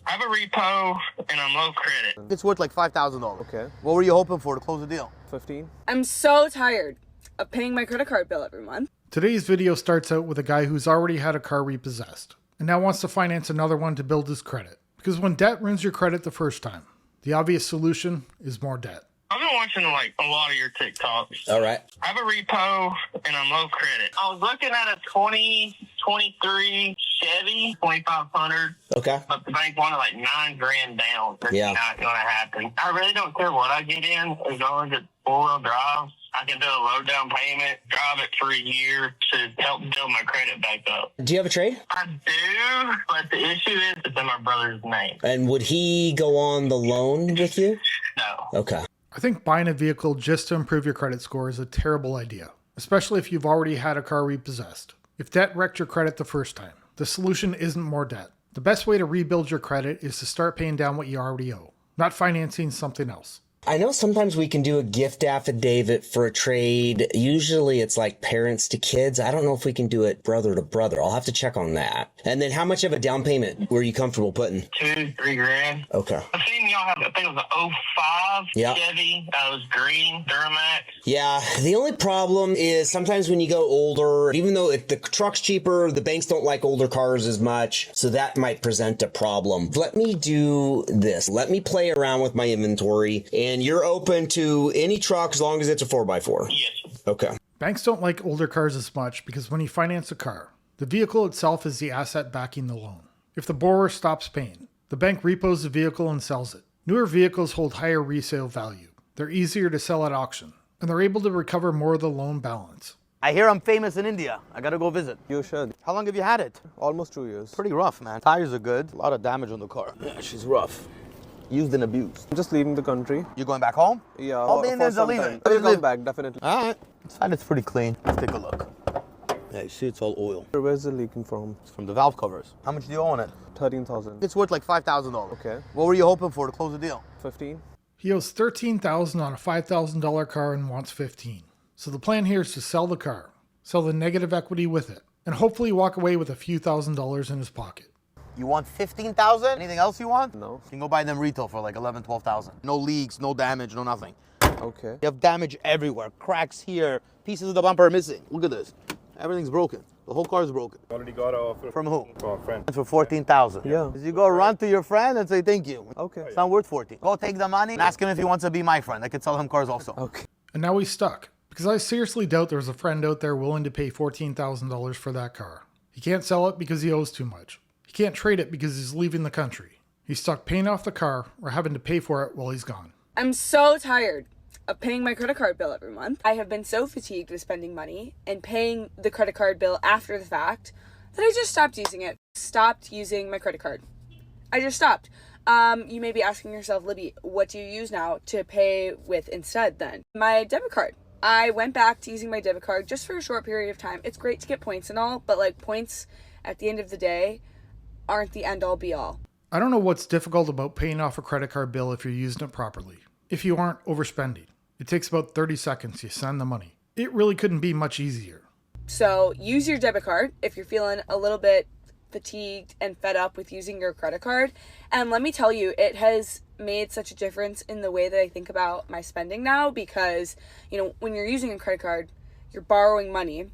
I have a repo and I'm low credit. It's worth like $5,000. Okay. What were you hoping for to close the deal? 15. I'm so tired of paying my credit card bill every month. Today's video starts out with a guy who's already had a car repossessed and now wants to finance another one to build his credit. Because when debt ruins your credit the first time, the obvious solution is more debt. I've been watching like a lot of your TikToks. All right. I have a repo and I'm low credit. I was looking at a 2023 Chevy 2500. Okay. But the bank wanted like $9,000 down. That's Yeah. not going to happen. I really don't care what I get in as long as it's four-wheel drive. I can do a low down payment, drive it for a year to help build my credit back up. Do you have a trade? I do, but the issue is it's in my brother's name. And would he go on the loan with you? No. Okay. I think buying a vehicle just to improve your credit score is a terrible idea, especially if you've already had a car repossessed. If debt wrecked your credit the first time, the solution isn't more debt. The best way to rebuild your credit is to start paying down what you already owe, not financing something else. I know sometimes we can do a gift affidavit for a trade. Usually it's like parents to kids. I don't know if we can do it brother to brother. I'll have to check on that. And then how much of a down payment were you comfortable putting? $2,000-3,000. Okay. I've seen y'all have, I think it was an '05 Yeah. Chevy. It was green, Duramax. Yeah, the only problem is sometimes when you go older, even though if the truck's cheaper, the banks don't like older cars as much, so that might present a problem. Let me do this. Let me play around with my inventory, and you're open to any truck as long as it's a 4x4. Yes. Okay. Banks don't like older cars as much because when you finance a car, the vehicle itself is the asset backing the loan. If the borrower stops paying, the bank repos the vehicle and sells it. Newer vehicles hold higher resale value. They're easier to sell at auction, and they're able to recover more of the loan balance. I hear I'm famous in India. I gotta go visit. You should. How long have you had it? Almost 2 years. Pretty rough, man. Tires are good. A lot of damage on the car. Yeah, she's rough. Used and abused. I'm just leaving the country. You going back home? Yeah. All the for Indians are some leaving. time. Please I'll come leave. back, definitely. All right. Inside it's pretty clean. Let's take a look. Yeah, you see it's all oil. Where's it leaking from? It's from the valve covers. How much do you owe on it? 13,000. It's worth like $5,000. Okay. What were you hoping for to close the deal? 15. He owes $13,000 on a $5,000 car and wants $15,000. So the plan here is to sell the car, sell the negative equity with it, and hopefully walk away with a few $1,000s in his pocket. You want $15,000? Anything else you want? No. You can go buy them retail for like $11,000, $12,000. No leaks, no damage, no nothing. Okay. You have damage everywhere. Cracks here. Pieces of the bumper are missing. Look at this. Everything's broken. The whole car is broken. Already got an offer From who? from a friend. For $14,000. Yeah. You go run to your friend and say thank you. Okay. It's not worth $14,000. Go take the money and ask him if he wants to be my friend. I could sell him cars also. Okay. And now he's stuck, because I seriously doubt there's a friend out there willing to pay $14,000 for that car. He can't sell it because he owes too much. He can't trade it because he's leaving the country. He's stuck paying off the car or having to pay for it while he's gone. I'm so tired of paying my credit card bill every month. I have been so fatigued with spending money and paying the credit card bill after the fact that I just stopped using it. Stopped using my credit card. I just stopped. You may be asking yourself, Libby, what do you use now to pay with instead then? My debit card. I went back to using my debit card just for a short period of time. It's great to get points and all, but like points at the end of the day aren't the end all be all. I don't know what's difficult about paying off a credit card bill if you're using it properly. If you aren't overspending. It takes about 30 seconds, you send the money. It really couldn't be much easier. So use your debit card if you're feeling a little bit fatigued and fed up with using your credit card. And let me tell you, it has made such a difference in the way that I think about my spending now, because, you know, when you're using a credit card, you're borrowing money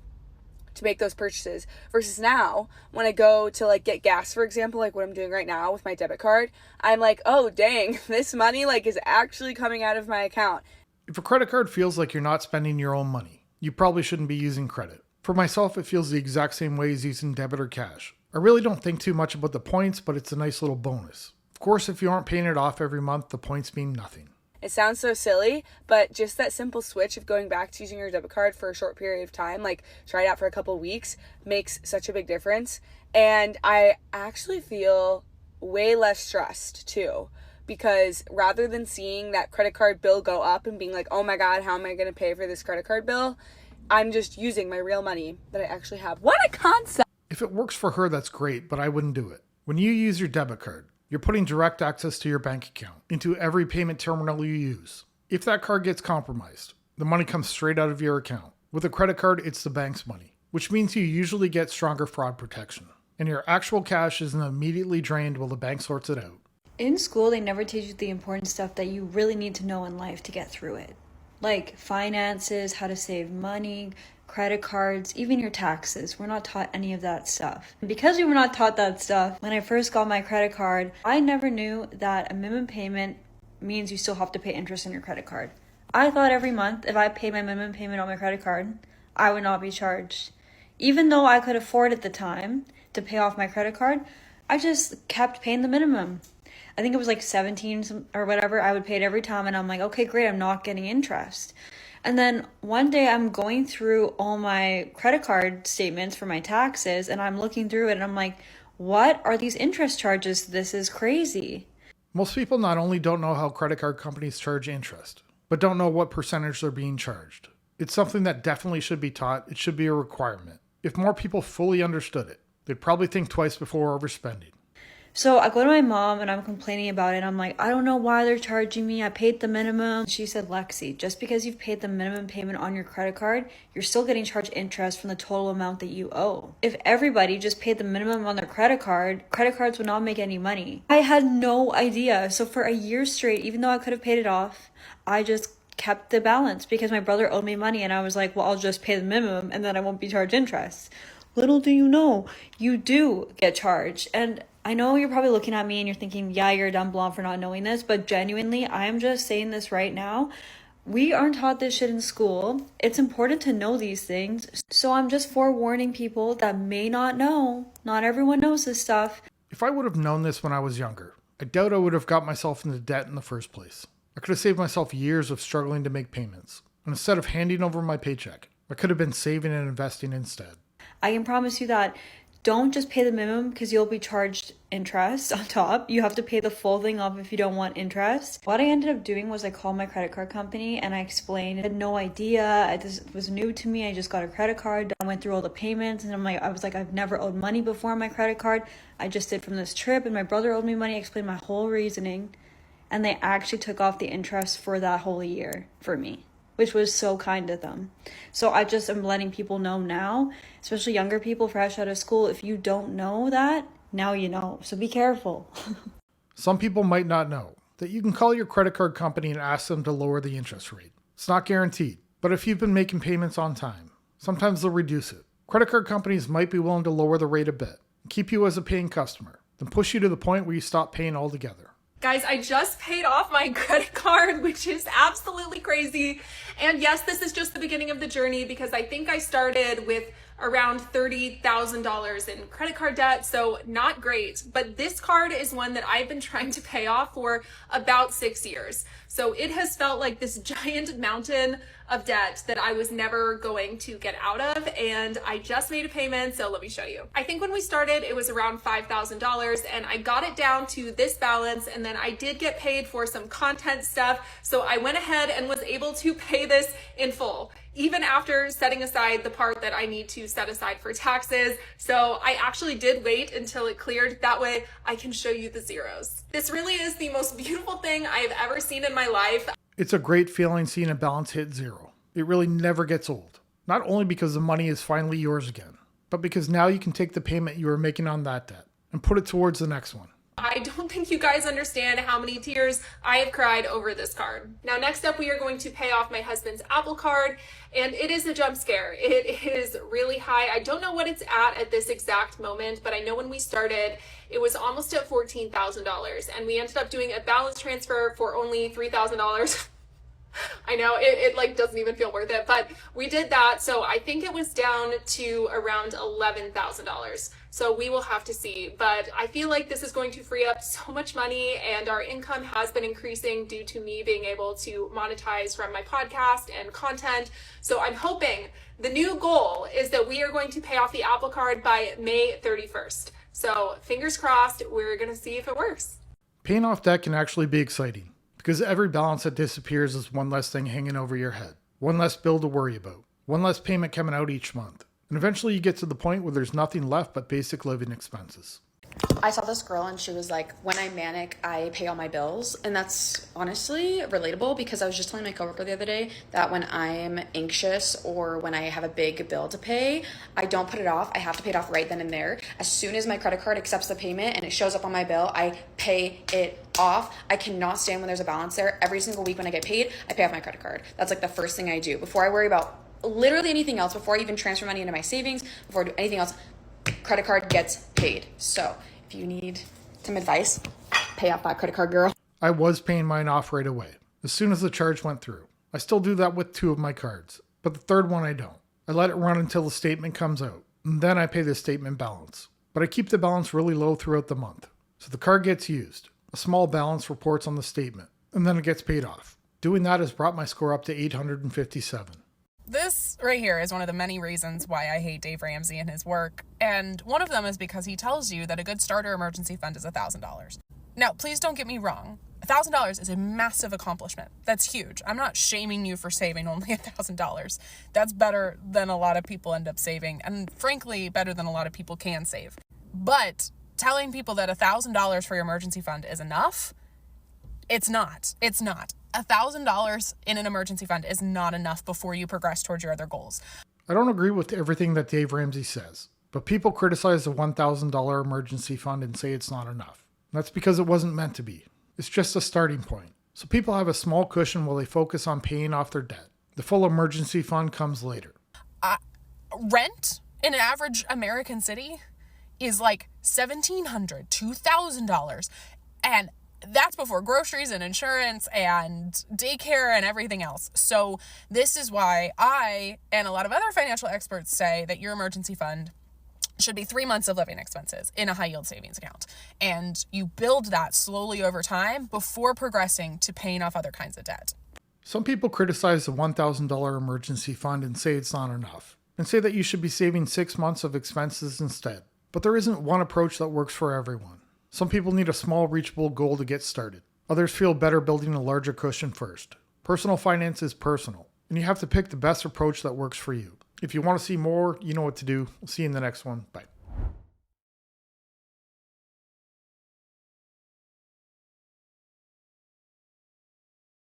to make those purchases, versus now when I go to like get gas, for example, like what I'm doing right now with my debit card, I'm like, oh dang, this money like is actually coming out of my account. If a credit card feels like you're not spending your own money, you probably shouldn't be using credit. For myself, it feels the exact same way as using debit or cash. I really don't think too much about the points, but it's a nice little bonus. Of course, if you aren't paying it off every month, the points mean nothing. It sounds so silly, but just that simple switch of going back to using your debit card for a short period of time, like try it out for a couple of weeks, makes such a big difference. And I actually feel way less stressed too, because rather than seeing that credit card bill go up and being like, oh my God, how am I going to pay for this credit card bill? I'm just using my real money that I actually have. What a concept! If it works for her, that's great, but I wouldn't do it. When you use your debit card, you're putting direct access to your bank account into every payment terminal you use. If that card gets compromised, the money comes straight out of your account. With a credit card, it's the bank's money, which means you usually get stronger fraud protection. and your actual cash isn't immediately drained while the bank sorts it out. In school, they never teach you the important stuff that you really need to know in life to get through it. Like finances, how to save money, credit cards, even your taxes. We're not taught any of that stuff. And because we were not taught that stuff, when I first got my credit card, I never knew that a minimum payment means you still have to pay interest on your credit card. I thought every month if I paid my minimum payment on my credit card, I would not be charged. Even though I could afford at the time to pay off my credit card, I just kept paying the minimum. I think it was like 17 or whatever. I would pay it every time and I'm like, okay, great, I'm not getting interest. And then one day I'm going through all my credit card statements for my taxes and I'm looking through it and I'm like, what are these interest charges? This is crazy. Most people not only don't know how credit card companies charge interest, but don't know what percentage they're being charged. It's something that definitely should be taught. It should be a requirement. If more people fully understood it, they'd probably think twice before overspending. So I go to my mom and I'm complaining about it. I'm like, I don't know why they're charging me. I paid the minimum. She said, Lexi, just because you've paid the minimum payment on your credit card, you're still getting charged interest from the total amount that you owe. If everybody just paid the minimum on their credit cards would not make any money. I had no idea. So for a year straight, even though I could have paid it off, I just kept the balance because my brother owed me money and I was like, well, I'll just pay the minimum and then I won't be charged interest. Little do you know, you do get charged. And I know you're probably looking at me and you're thinking, yeah, you're a dumb blonde for not knowing this, but genuinely, I am just saying this right now. We aren't taught this shit in school. It's important to know these things. So I'm just forewarning people that may not know. Not everyone knows this stuff. If I would have known this when I was younger, I doubt I would have got myself into debt in the first place. I could have saved myself years of struggling to make payments. And instead of handing over my paycheck, I could have been saving and investing instead. I can promise you that don't just pay the minimum because you'll be charged interest on top. You have to pay the full thing off if you don't want interest. What I ended up doing was I called my credit card company and I explained. I had no idea. This was new to me. I just got a credit card. I went through all the payments and I was like, I've never owed money before on my credit card. I just did from this trip and my brother owed me money. I explained my whole reasoning and they actually took off the interest for that whole year for me, which was so kind of them. So I just am letting people know now, especially younger people fresh out of school, if you don't know that, now you know. So be careful. Some people might not know that you can call your credit card company and ask them to lower the interest rate. It's not guaranteed, but if you've been making payments on time, sometimes they'll reduce it. Credit card companies might be willing to lower the rate a bit and keep you as a paying customer, then push you to the point where you stop paying altogether. Guys, I just paid off my credit card, which is absolutely crazy. And yes, this is just the beginning of the journey because I think I started with around $30,000 in credit card debt, so not great. But this card is one that I've been trying to pay off for about 6 years. So it has felt like this giant mountain of debt that I was never going to get out of, and I just made a payment, so let me show you. I think when we started, it was around $5,000, and I got it down to this balance, and then I did get paid for some content stuff, so I went ahead and was able to pay this in full, even after setting aside the part that I need to set aside for taxes. So I actually did wait until it cleared. That way I can show you the zeros. This really is the most beautiful thing I've ever seen in my life. It's a great feeling seeing a balance hit zero. It really never gets old. Not only because the money is finally yours again, but because now you can take the payment you were making on that debt and put it towards the next one. I don't think you guys understand how many tears I have cried over this card. Now, next up, we are going to pay off my husband's Apple Card, and it is a jump scare. It is really high. I don't know what it's at this exact moment, but I know when we started, it was almost at $14,000, and we ended up doing a balance transfer for only $3,000. I know it like doesn't even feel worth it, but we did that. So I think it was down to around $11,000. So we will have to see, but I feel like this is going to free up so much money, and our income has been increasing due to me being able to monetize from my podcast and content. So I'm hoping the new goal is that we are going to pay off the Apple Card by May 31st. So fingers crossed, we're going to see if it works. Paying off debt can actually be exciting, because every balance that disappears is one less thing hanging over your head, one less bill to worry about, one less payment coming out each month. And eventually you get to the point where there's nothing left but basic living expenses. I saw this girl and she was like, when I'm manic, I pay all my bills. And that's honestly relatable because I was just telling my coworker the other day that when I'm anxious or when I have a big bill to pay, I don't put it off. I have to pay it off right then and there. As soon as my credit card accepts the payment and it shows up on my bill, I pay it off. I cannot stand when there's a balance there. Every single week when I get paid, I pay off my credit card. That's like the first thing I do before I worry about literally anything else, before I even transfer money into my savings, before I do anything else. Credit card gets paid. So if you need some advice, pay off that credit card, girl. I was paying mine off right away, as soon as the charge went through. I still do that with 2 of my cards, but the third one I don't. I let it run until the statement comes out, and then I pay the statement balance. But I keep the balance really low throughout the month. So the card gets used, a small balance reports on the statement, and then it gets paid off. Doing that has brought my score up to 857. This right here is one of the many reasons why I hate Dave Ramsey and his work, and one of them is because he tells you that a good starter emergency fund is $1,000. Now, please don't get me wrong. $1,000 is a massive accomplishment. That's huge. I'm not shaming you for saving only $1,000. That's better than a lot of people end up saving, and frankly, better than a lot of people can save. But telling people that $1,000 for your emergency fund is enough, it's not. It's not. $1,000 in an emergency fund is not enough before you progress towards your other goals. I don't agree with everything that Dave Ramsey says, but people criticize the $1,000 emergency fund and say it's not enough. That's because it wasn't meant to be. It's just a starting point. So people have a small cushion while they focus on paying off their debt. The full emergency fund comes later. Rent in an average American city is like $1,700, $2,000. And that's before groceries and insurance and daycare and everything else. So this is why I and a lot of other financial experts say that your emergency fund should be 3 months of living expenses in a high yield savings account. And you build that slowly over time before progressing to paying off other kinds of debt. Some people criticize the $1,000 emergency fund and say it's not enough, and say that you should be saving 6 months of expenses instead. But there isn't one approach that works for everyone. Some people need a small reachable goal to get started. Others feel better building a larger cushion first. Personal finance is personal, and you have to pick the best approach that works for you. If you want to see more, you know what to do. We'll see you in the next one. Bye.